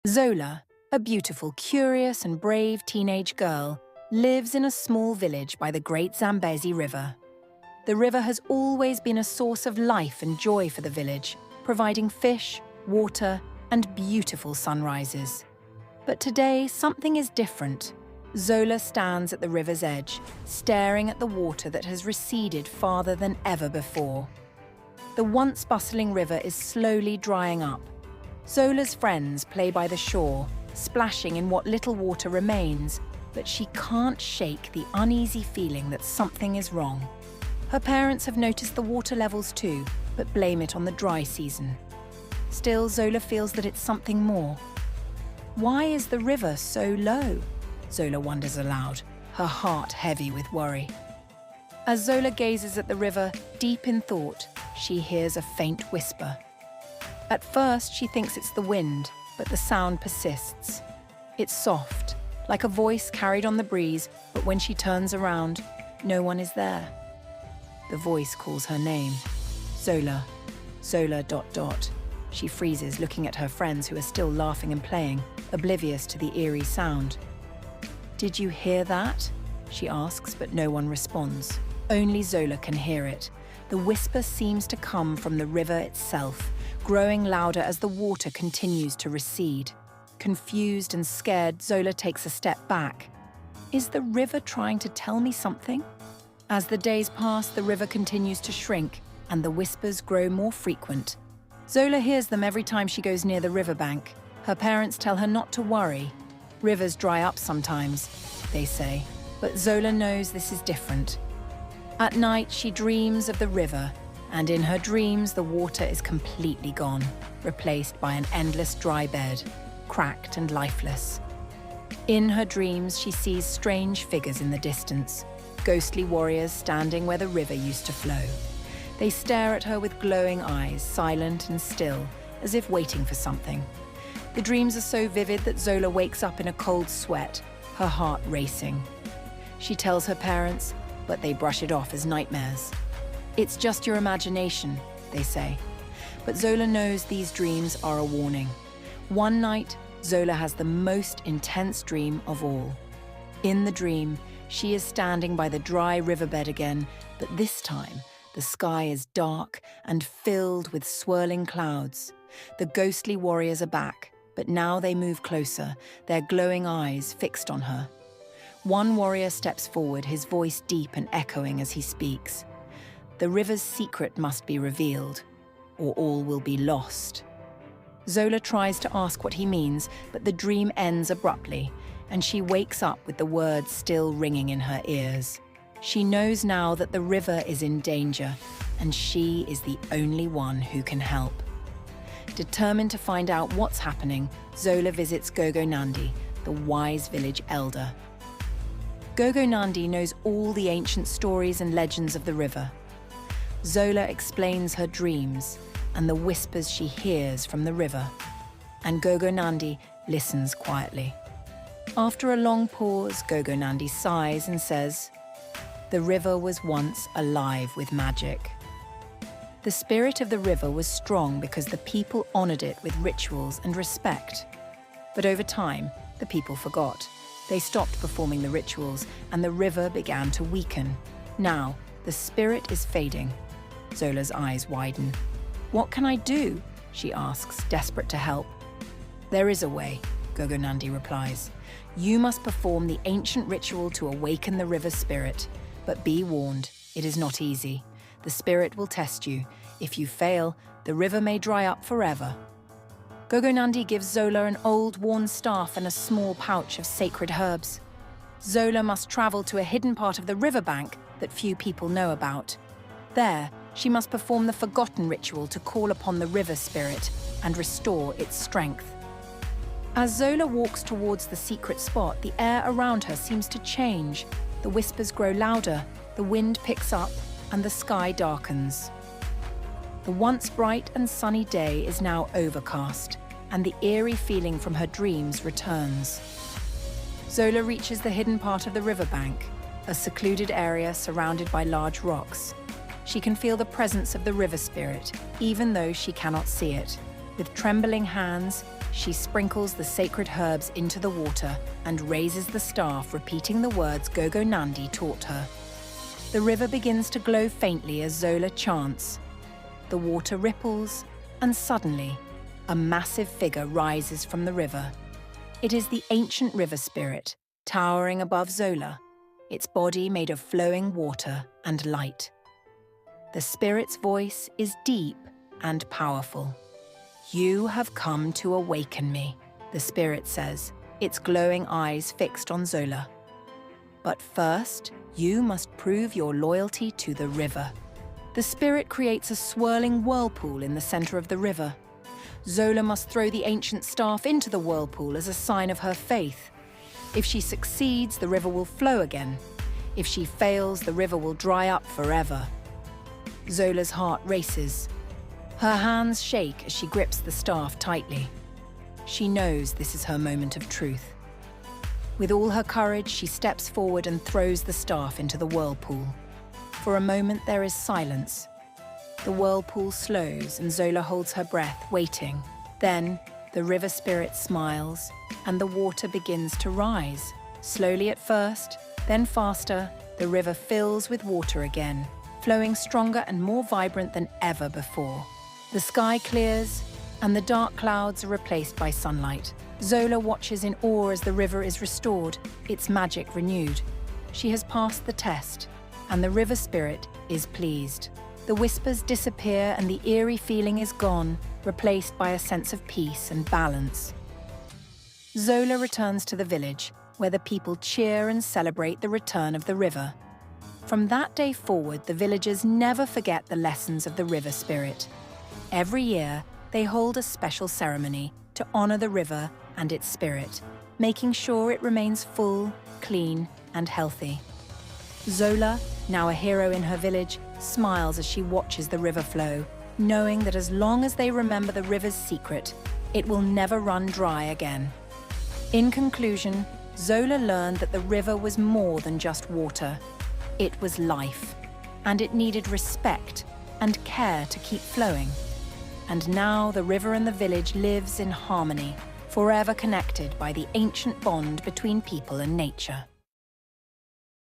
Zola, a beautiful, curious and brave teenage girl, lives in a small village by the great Zambezi River. The river has always been a source of life and joy for the village, providing fish, water, and beautiful sunrises. But today, something is different. Zola stands at the river's edge, staring at the water that has receded farther than ever before. The once bustling river is slowly drying up. Zola's friends play by the shore, splashing in what little water remains, but she can't shake the uneasy feeling that something is wrong. Her parents have noticed the water levels too, but blame it on the dry season. Still, Zola feels that it's something more. Why is the river so low? Zola wonders aloud, her heart heavy with worry. As Zola gazes at the river, deep in thought, she hears a faint whisper. At first, she thinks it's the wind, but the sound persists. It's soft, like a voice carried on the breeze, but when she turns around, no one is there. The voice calls her name. Zola. Zola ... She freezes, looking at her friends who are still laughing and playing, oblivious to the eerie sound. "Did you hear that?" she asks, but no one responds. Only Zola can hear it. The whisper seems to come from the river itself, growing louder as the water continues to recede. Confused and scared, Zola takes a step back. Is the river trying to tell me something? As the days pass, the river continues to shrink, and the whispers grow more frequent. Zola hears them every time she goes near the riverbank. Her parents tell her not to worry. Rivers dry up sometimes, they say, but Zola knows this is different. At night, she dreams of the river, and in her dreams, the water is completely gone, replaced by an endless dry bed, cracked and lifeless. In her dreams, she sees strange figures in the distance, ghostly warriors standing where the river used to flow. They stare at her with glowing eyes, silent and still, as if waiting for something. The dreams are so vivid that Zola wakes up in a cold sweat, her heart racing. She tells her parents, but they brush it off as nightmares. It's just your imagination, they say. But Zola knows these dreams are a warning. One night, Zola has the most intense dream of all. In the dream, she is standing by the dry riverbed again, but this time, the sky is dark and filled with swirling clouds. The ghostly warriors are back, but now they move closer, their glowing eyes fixed on her. One warrior steps forward, his voice deep and echoing as he speaks. The river's secret must be revealed, or all will be lost. Zola tries to ask what he means, but the dream ends abruptly, and she wakes up with the words still ringing in her ears. She knows now that the river is in danger, and she is the only one who can help. Determined to find out what's happening, Zola visits Gogo Nandi, the wise village elder. Gogo Nandi knows all the ancient stories and legends of the river. Zola explains her dreams and the whispers she hears from the river, and Gogo Nandi listens quietly. After a long pause, Gogo Nandi sighs and says, "The river was once alive with magic." The spirit of the river was strong because the people honored it with rituals and respect. But over time, the people forgot. They stopped performing the rituals, and the river began to weaken. Now, the spirit is fading. Zola's eyes widen. "What can I do?" she asks, desperate to help. "There is a way," Gogo Nandi replies. "You must perform the ancient ritual to awaken the river spirit. But be warned, it is not easy. The spirit will test you. If you fail, the river may dry up forever." Gogo Nandi gives Zola an old, worn staff and a small pouch of sacred herbs. Zola must travel to a hidden part of the riverbank that few people know about. There, she must perform the forgotten ritual to call upon the river spirit and restore its strength. As Zola walks towards the secret spot, the air around her seems to change. The whispers grow louder, the wind picks up, and the sky darkens. The once bright and sunny day is now overcast, and the eerie feeling from her dreams returns. Zola reaches the hidden part of the riverbank, a secluded area surrounded by large rocks. She can feel the presence of the river spirit, even though she cannot see it. With trembling hands, She sprinkles the sacred herbs into the water and raises the staff, repeating the words Gogo Nandi taught her. The river begins to glow faintly as Zola chants. The water ripples, and suddenly, a massive figure rises from the river. It is the ancient river spirit, towering above Zola, its body made of flowing water and light. The spirit's voice is deep and powerful. "You have come to awaken me," the spirit says, its glowing eyes fixed on Zola. "But first, you must prove your loyalty to the river." The spirit creates a swirling whirlpool in the center of the river. Zola must throw the ancient staff into the whirlpool as a sign of her faith. If she succeeds, the river will flow again. If she fails, the river will dry up forever. Zola's heart races. Her hands shake as she grips the staff tightly. She knows this is her moment of truth. With all her courage, she steps forward and throws the staff into the whirlpool. For a moment, there is silence. The whirlpool slows and Zola holds her breath, waiting. Then, the river spirit smiles and the water begins to rise. Slowly at first, then faster, the river fills with water again, flowing stronger and more vibrant than ever before. The sky clears, and the dark clouds are replaced by sunlight. Zola watches in awe as the river is restored, its magic renewed. She has passed the test, and the river spirit is pleased. The whispers disappear and the eerie feeling is gone, replaced by a sense of peace and balance. Zola returns to the village, where the people cheer and celebrate the return of the river. From that day forward, the villagers never forget the lessons of the river spirit. Every year, they hold a special ceremony to honor the river and its spirit, making sure it remains full, clean, and healthy. Zola, now a hero in her village, smiles as she watches the river flow, knowing that as long as they remember the river's secret, it will never run dry again. In conclusion, Zola learned that the river was more than just water. It was life, and it needed respect and care to keep flowing. And now the river and the village lives in harmony, forever connected by the ancient bond between people and nature.